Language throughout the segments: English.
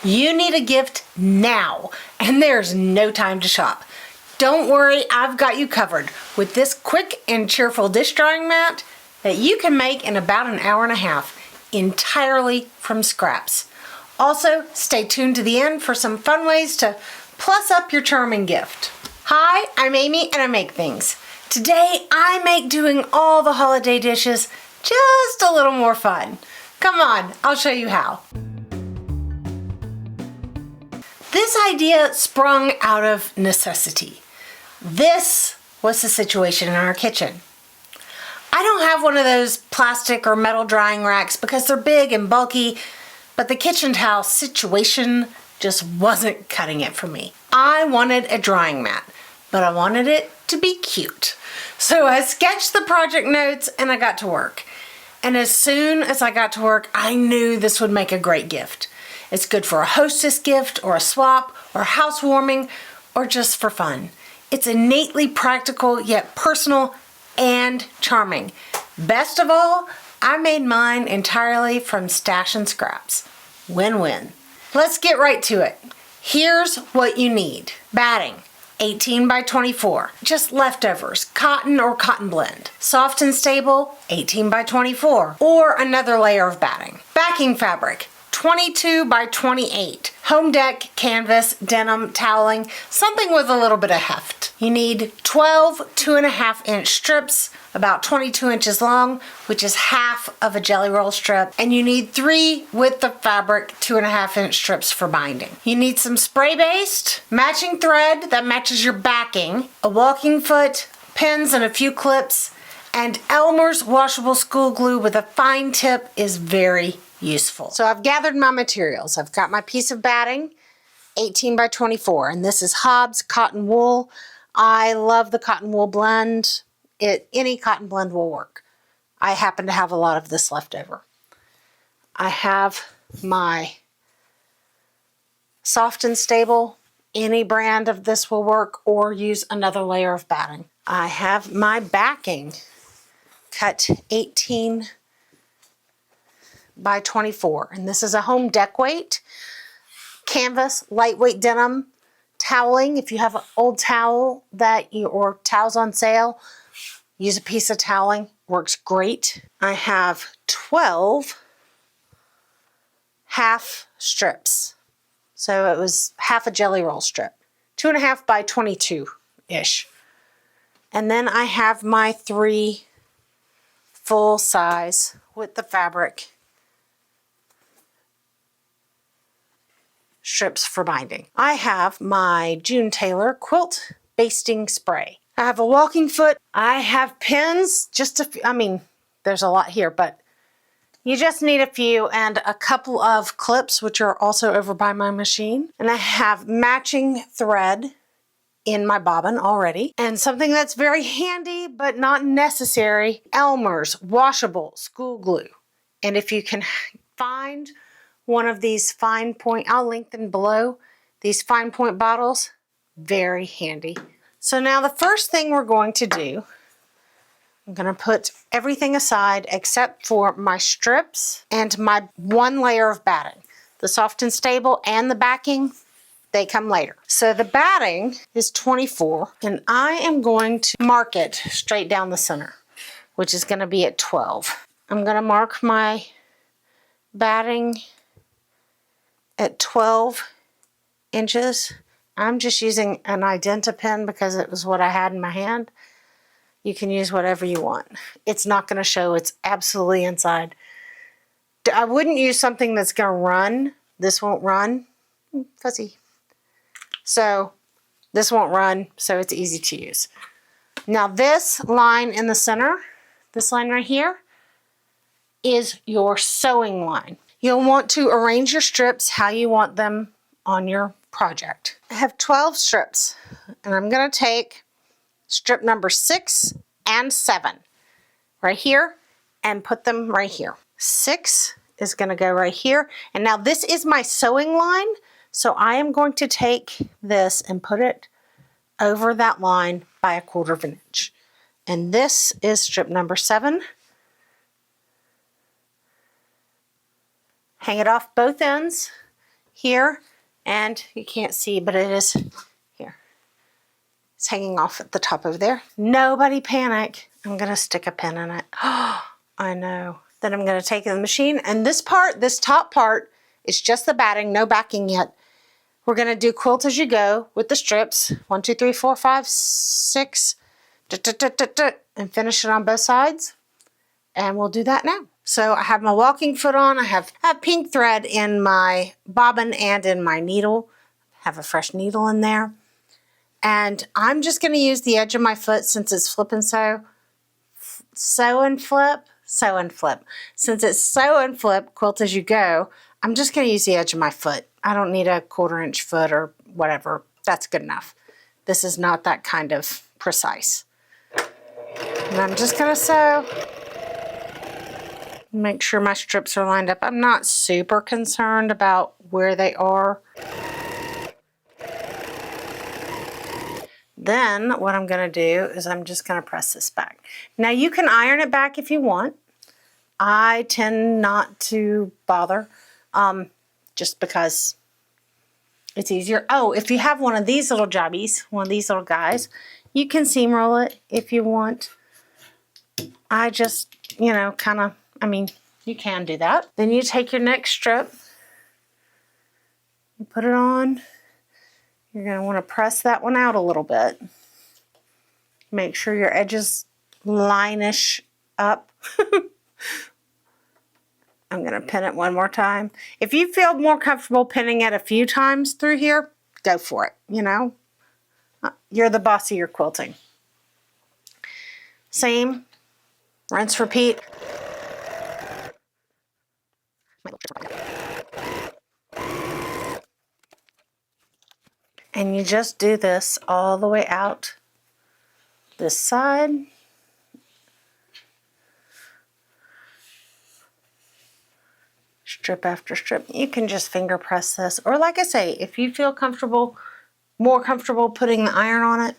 You need a gift now, and there's no time to shop. Don't worry, I've got you covered with this quick and cheerful dish drying mat that you can make in about an hour and a half, entirely from scraps. Also, stay tuned to the end for some fun ways to plus up your charming gift. Hi, I'm Amy and I make things. Today I make doing all the holiday dishes just a little more fun. Come on, I'll show you how. This idea sprung out of necessity. This was the situation in our kitchen. I don't have one of those plastic or metal drying racks because they're big and bulky, but the kitchen towel situation just wasn't cutting it for me. I wanted a drying mat, but I wanted it to be cute. So I sketched the project notes and I got to work. And as soon as I got to work, I knew this would make a great gift. It's good for a hostess gift or a swap or housewarming or just for fun. It's innately practical yet personal and charming. Best of all, I made mine entirely from stash and scraps. Win-win. Let's get right to it. Here's what you need. Batting, 18 by 24. Just leftovers, cotton or cotton blend. Soft and stable, 18 by 24. Or another layer of batting. Backing fabric, 22 by 28. Home deck, canvas, denim, toweling, something with a little bit of heft. You need 12 2.5-inch strips, about 22 inches long, which is half of a jelly roll strip. And you need 3 width of fabric, 2.5-inch strips for binding. You need some spray-based, matching thread that matches your backing, a walking foot, pins and a few clips, and Elmer's washable school glue with a fine tip is very useful. So I've gathered my materials. I've got my piece of batting, 18 by 24, and this is Hobbs cotton wool. I love the cotton wool blend. Any cotton blend will work. I happen to have a lot of this left over. I have my soft and stable. Any brand of this will work, or use another layer of batting. I have my backing cut 18 by 24, and this is a home deck weight. Canvas, lightweight denim, toweling. If you have an old towel or towels on sale, use a piece of toweling, works great. I have 12 half strips. So it was half a jelly roll strip, 2.5 by 22-ish. And then I have my 3 full size with the fabric strips for binding. I have my June Taylor Quilt basting spray. I have a walking foot. I have pins, there's a lot here, but you just need a few, and a couple of clips, which are also over by my machine. And I have matching thread in my bobbin already. And something that's very handy, but not necessary, Elmer's washable school glue. And if you can find one of these fine point, I'll link them below, these fine point bottles, very handy. So now the first thing we're going to do, I'm going to put everything aside except for my strips and my 1 layer of batting. The soft and stable and the backing, they come later. So the batting is 24, and I am going to mark it straight down the center, which is going to be at 12. I'm going to mark my batting at 12 inches. I'm just using an Identa pen because it was what I had in my hand. You can use whatever you want. It's not going to show. It's absolutely inside. I wouldn't use something that's going to run. This won't run. Fuzzy. So this won't run, so it's easy to use. Now this line in the center, this line right here, is your sewing line. You'll want to arrange your strips how you want them on your project. I have 12 strips, and I'm going to take strip number 6 and 7 right here and put them right here. 6 is going to go right here, and now this is my sewing line, so I am going to take this and put it over that line by 1/4 inch. And this is strip number 7. Hang it off both ends. here, and you can't see, but it is here. It's hanging off at the top over there. Nobody panic. I'm gonna stick a pin in it. Oh, I know. Then I'm gonna take the machine, and this part, this top part, is just the batting, no backing yet. We're gonna do quilt as you go with the strips. 1, 2, 3, 4, 5, 6, and finish it on both sides. And we'll do that now. So I have my walking foot on. I have pink thread in my bobbin and in my needle. Have a fresh needle in there. And I'm just going to use the edge of my foot since it's flip and sew. Sew and flip, sew and flip. Since it's sew and flip, quilt as you go, I'm just going to use the edge of my foot. I don't need a 1/4 inch foot or whatever. That's good enough. This is not that kind of precise. And I'm just going to sew. Make sure my strips are lined up. I'm not super concerned about where they are. Then what I'm going to do is I'm just going to press this back. Now you can iron it back if you want. I tend not to bother just because it's easier. Oh, if you have one of these little jobbies, one of these little guys, you can seam roll it if you want. I just, you know, kind of, I mean, you can do that. Then you take your next strip, you put it on. You're going to want to press that one out a little bit. Make sure your edges line-ish up. I'm going to pin it one more time. If you feel more comfortable pinning it a few times through here, go for it, you know. You're the boss of your quilting. Same, rinse, repeat. And you just do this all the way out this side. Strip after strip. You can just finger press this. Or like I say, if you feel comfortable, more comfortable putting the iron on it,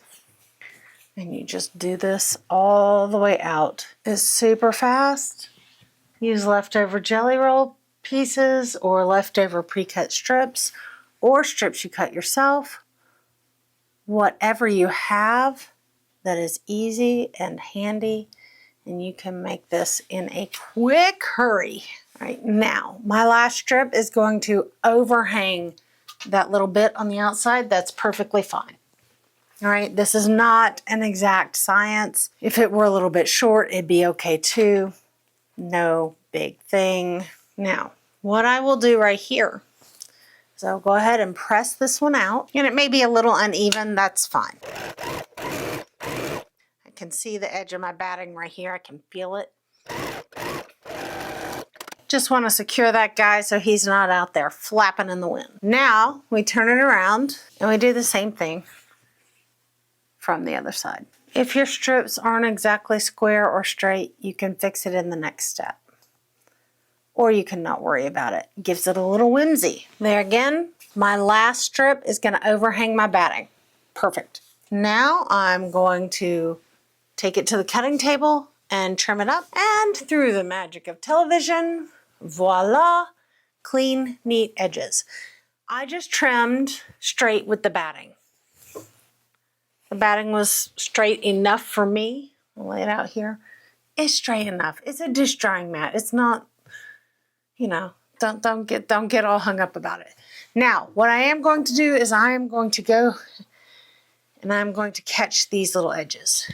and you just do this all the way out. It's super fast. Use leftover jelly roll pieces or leftover pre-cut strips or strips you cut yourself. Whatever you have that is easy and handy, and you can make this in a quick hurry. Right now, my last strip is going to overhang that little bit on the outside. That's perfectly fine. All right, this is not an exact science. If it were a little bit short, it'd be okay too. No big thing. Now, what I will do right here is I'll go ahead and press this one out. And it may be a little uneven, that's fine. I can see the edge of my batting right here. I can feel it. Just want to secure that guy so he's not out there flapping in the wind. Now we turn it around and we do the same thing from the other side. If your strips aren't exactly square or straight, you can fix it in the next step. Or you can not worry about it. Gives it a little whimsy. There again, my last strip is going to overhang my batting. Perfect. Now I'm going to take it to the cutting table and trim it up. And through the magic of television, voila, clean, neat edges. I just trimmed straight with the batting. The batting was straight enough for me. I'll lay it out here. It's straight enough. It's a dish drying mat. It's not, you know, don't get all hung up about it. Now, what I am going to do is I am going to go and I'm going to catch these little edges.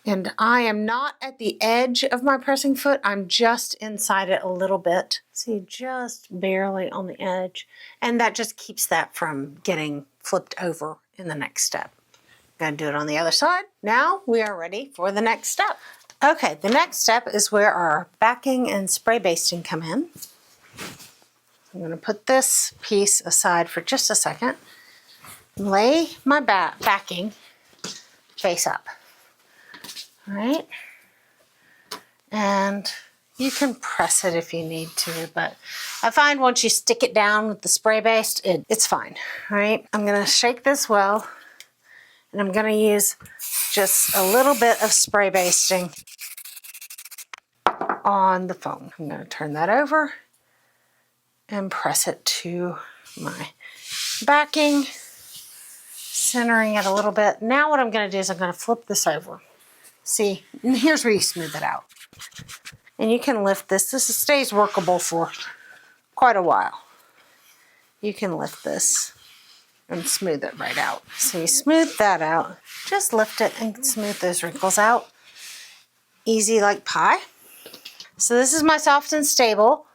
And I am not at the edge of my pressing foot. I'm just inside it a little bit. See, just barely on the edge. And that just keeps that from getting flipped over in the next step. I'm going to do it on the other side. Now we are ready for the next step. Okay, the next step is where our backing and spray basting come in. I'm going to put this piece aside for just a second. Lay my backing face up. All right, and you can press it if you need to, but I find once you stick it down with the spray baste, it's fine. All right, I'm gonna shake this well, and I'm gonna use just a little bit of spray basting on the foam. I'm gonna turn that over and press it to my backing, centering it a little bit. Now what I'm going to do is I'm going to flip this over. See, and here's where you smooth it out. And you can lift this. This stays workable for quite a while. You can lift this and smooth it right out. So you smooth that out. Just lift it and smooth those wrinkles out. Easy like pie. So this is my soft and stable.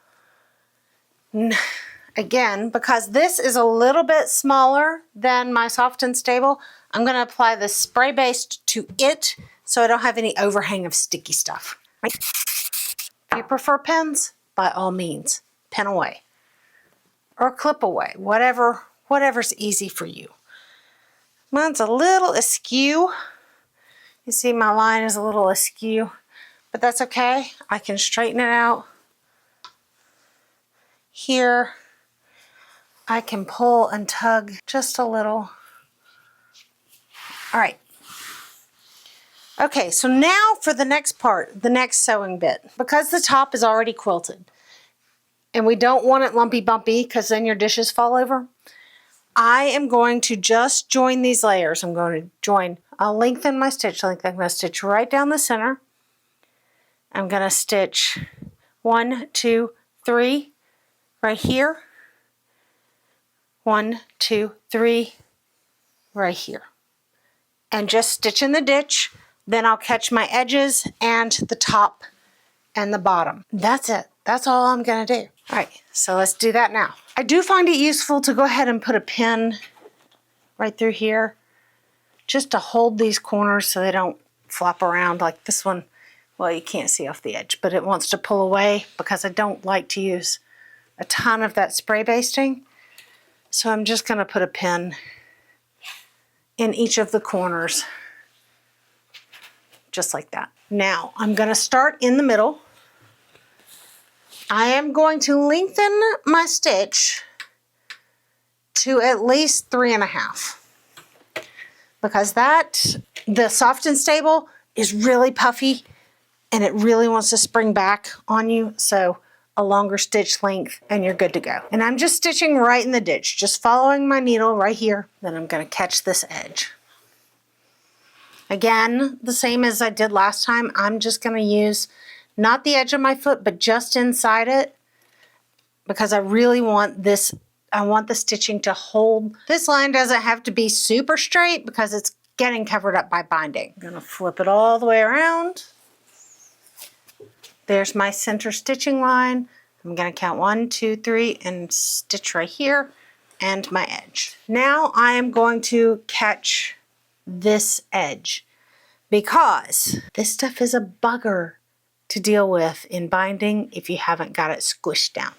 Again, because this is a little bit smaller than my soft and stable, I'm going to apply the spray base to it so I don't have any overhang of sticky stuff. Right? If you prefer pens, by all means, pen away or clip away, whatever's easy for you. Mine's a little askew. You see my line is a little askew, but that's okay. I can straighten it out. Here, I can pull and tug just a little. All right. Okay, so now for the next part, the next sewing bit. Because the top is already quilted, and we don't want it lumpy bumpy because then your dishes fall over, I am going to just join these layers. I'm going to join, I'll lengthen my stitch length. I'm going to stitch right down the center. I'm going to stitch 1, 2, 3 right here. 1, 2, 3 right here. And just stitch in the ditch. Then I'll catch my edges and the top and the bottom. That's it. That's all I'm going to do. All right, so let's do that now. I do find it useful to go ahead and put a pin right through here just to hold these corners so they don't flop around like this one. Well, you can't see off the edge, but it wants to pull away because I don't like to use a ton of that spray basting. So I'm just going to put a pin in each of the corners, just like that. Now I'm going to start in the middle. I am going to lengthen my stitch to at least 3.5 because the soft and stable is really puffy and it really wants to spring back on you. So a longer stitch length and you're good to go. And I'm just stitching right in the ditch, just following my needle right here. Then I'm going to catch this edge. Again, the same as I did last time, I'm just going to use not the edge of my foot, but just inside it because I really want this, I want the stitching to hold. This line doesn't have to be super straight because it's getting covered up by binding. I'm going to flip it all the way around. There's my center stitching line. I'm going to count 1, 2, 3 and stitch right here and my edge. Now I am going to catch this edge because this stuff is a bugger to deal with in binding if you haven't got it squished down.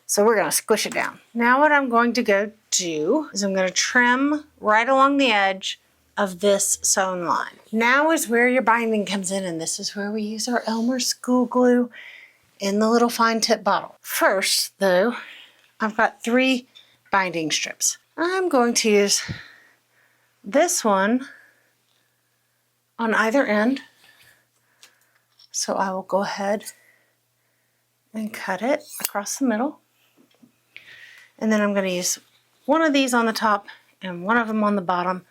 So we're going to squish it down. Now what I'm going to go do is I'm going to trim right along the edge of this sewn line. Now is where your binding comes in, and this is where we use our Elmer's school glue in the little fine tip bottle. First though, I've got 3 binding strips. I'm going to use this one on either end. So I will go ahead and cut it across the middle. And then I'm going to use one of these on the top and one of them on the bottom.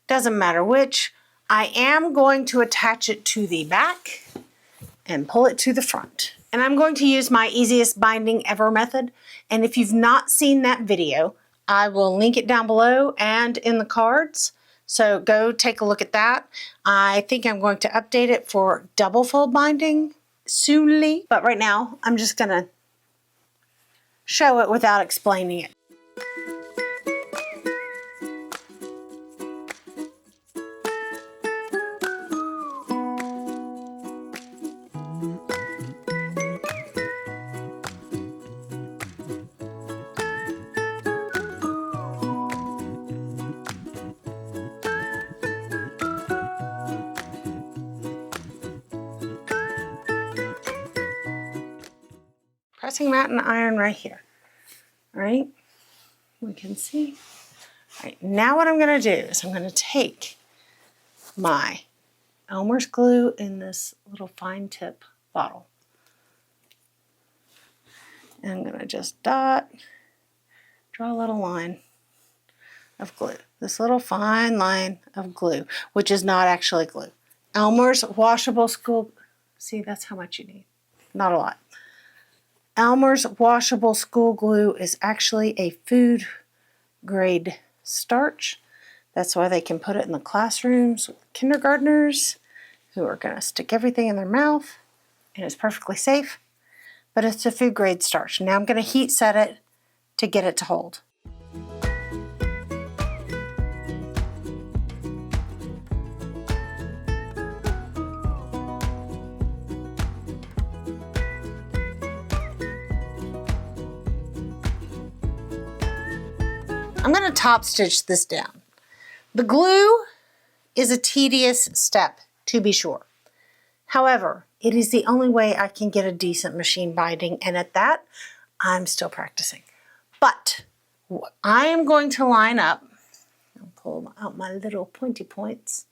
Doesn't matter which. I am going to attach it to the back and pull it to the front. And I'm going to use my easiest binding ever method. And if you've not seen that video, I will link it down below and in the cards. So go take a look at that. I think I'm going to update it for double fold binding soonly. But right now, I'm just going to show it without explaining it. Pressing mat and iron right here. All right, we can see. All right, now what I'm going to do is I'm going to take my Elmer's glue in this little fine tip bottle. And I'm gonna just draw a little line of glue. This little fine line of glue, which is not actually glue. Elmer's washable school, see, that's how much you need. Not a lot. Elmer's washable school glue is actually a food grade starch. That's why they can put it in the classrooms with kindergartners who are going to stick everything in their mouth, and it's perfectly safe, but it's a food grade starch. Now I'm going to heat set it to get it to hold. I'm going to top stitch this down. The glue is a tedious step, to be sure. However, it is the only way I can get a decent machine binding, and at that, I'm still practicing. But I am going to line up, I'll pull out my little pointy points.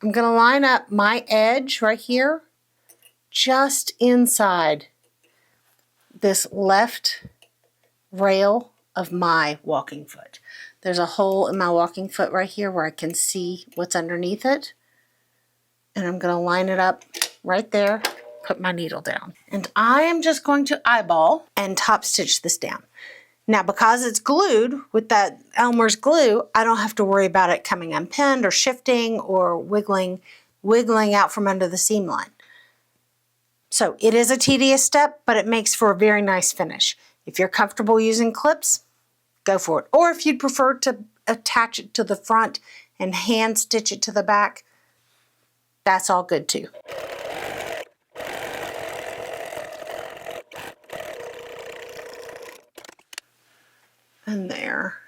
I'm going to line up my edge right here, just inside this left rail of my walking foot. There's a hole in my walking foot right here where I can see what's underneath it. And I'm going to line it up right there, put my needle down. And I am just going to eyeball and top stitch this down. Now, because it's glued with that Elmer's glue, I don't have to worry about it coming unpinned or shifting or wiggling out from under the seam line. So it is a tedious step, but it makes for a very nice finish. If you're comfortable using clips, go for it. Or if you'd prefer to attach it to the front and hand stitch it to the back, that's all good too. And there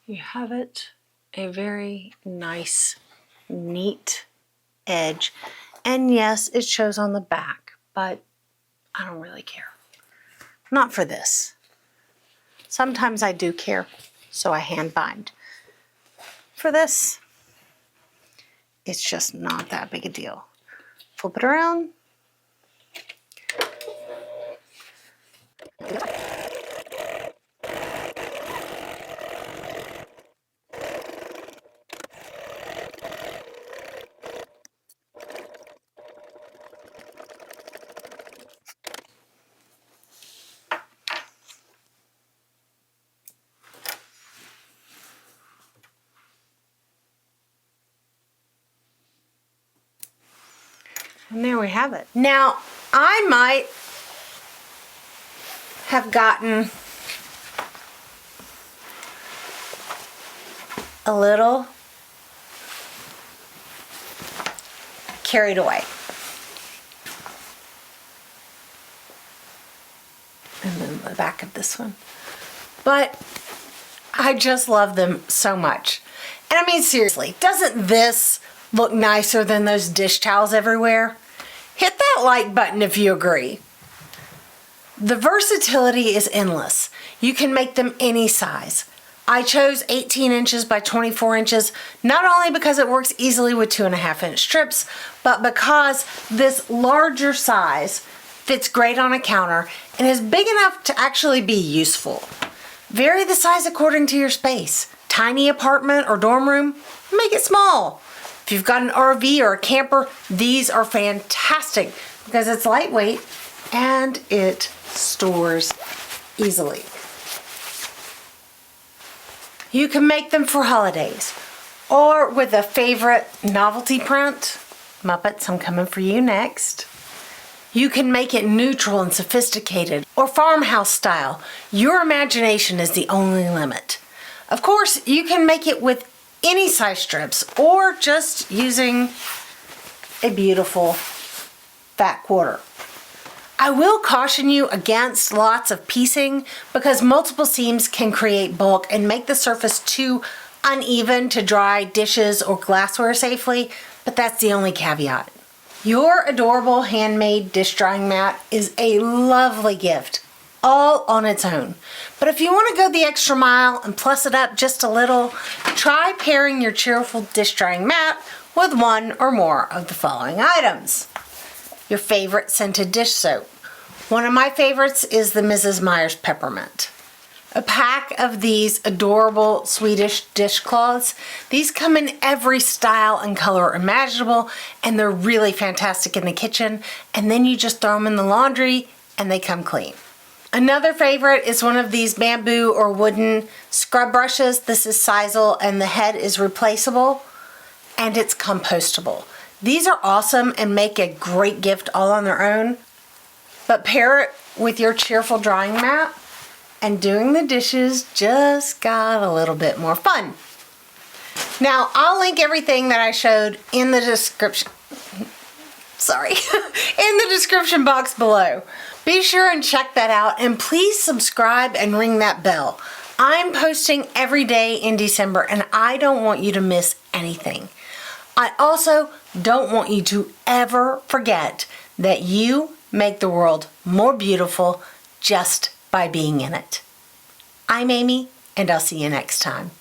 you have it, a very nice, neat edge. And yes, it shows on the back, but I don't really care. Not for this. Sometimes I do care, so I hand bind. For this, it's just not that big a deal. Flip it around. And there we have it. Now, I might have gotten a little carried away. And then the back of this one. But I just love them so much. And I mean, seriously, doesn't this look nicer than those dish towels everywhere? Hit that like button if you agree. The versatility is endless. You can make them any size. I chose 18 inches by 24 inches, not only because it works easily with 2.5-inch strips, but because this larger size fits great on a counter and is big enough to actually be useful. Vary the size according to your space. Tiny apartment or dorm room, make it small. If you've got an RV or a camper, these are fantastic because it's lightweight and it stores easily. You can make them for holidays or with a favorite novelty print. Muppets, I'm coming for you next. You can make it neutral and sophisticated or farmhouse style. Your imagination is the only limit. Of course, you can make it with any size strips or just using a beautiful fat quarter. I will caution you against lots of piecing because multiple seams can create bulk and make the surface too uneven to dry dishes or glassware safely, but that's the only caveat. Your adorable handmade dish drying mat is a lovely gift, all on its own. But if you want to go the extra mile and plus it up just a little, try pairing your cheerful dish drying mat with one or more of the following items. Your favorite scented dish soap, One of my favorites is the Mrs. Meyer's Peppermint. A pack of these adorable Swedish dishcloths. These come in every style and color imaginable, and they're really fantastic in the kitchen. And then you just throw them in the laundry and they come clean. Another favorite is one of these bamboo or wooden scrub brushes. This is sisal and the head is replaceable and it's compostable. These are awesome and make a great gift all on their own. But pair it with your cheerful drying mat and doing the dishes just got a little bit more fun. Now, I'll link everything that I showed in the description, in the description box below. Be sure and check that out, and please subscribe and ring that bell. I'm posting every day in December and I don't want you to miss anything. I also don't want you to ever forget that you make the world more beautiful just by being in it. I'm Amy, and I'll see you next time.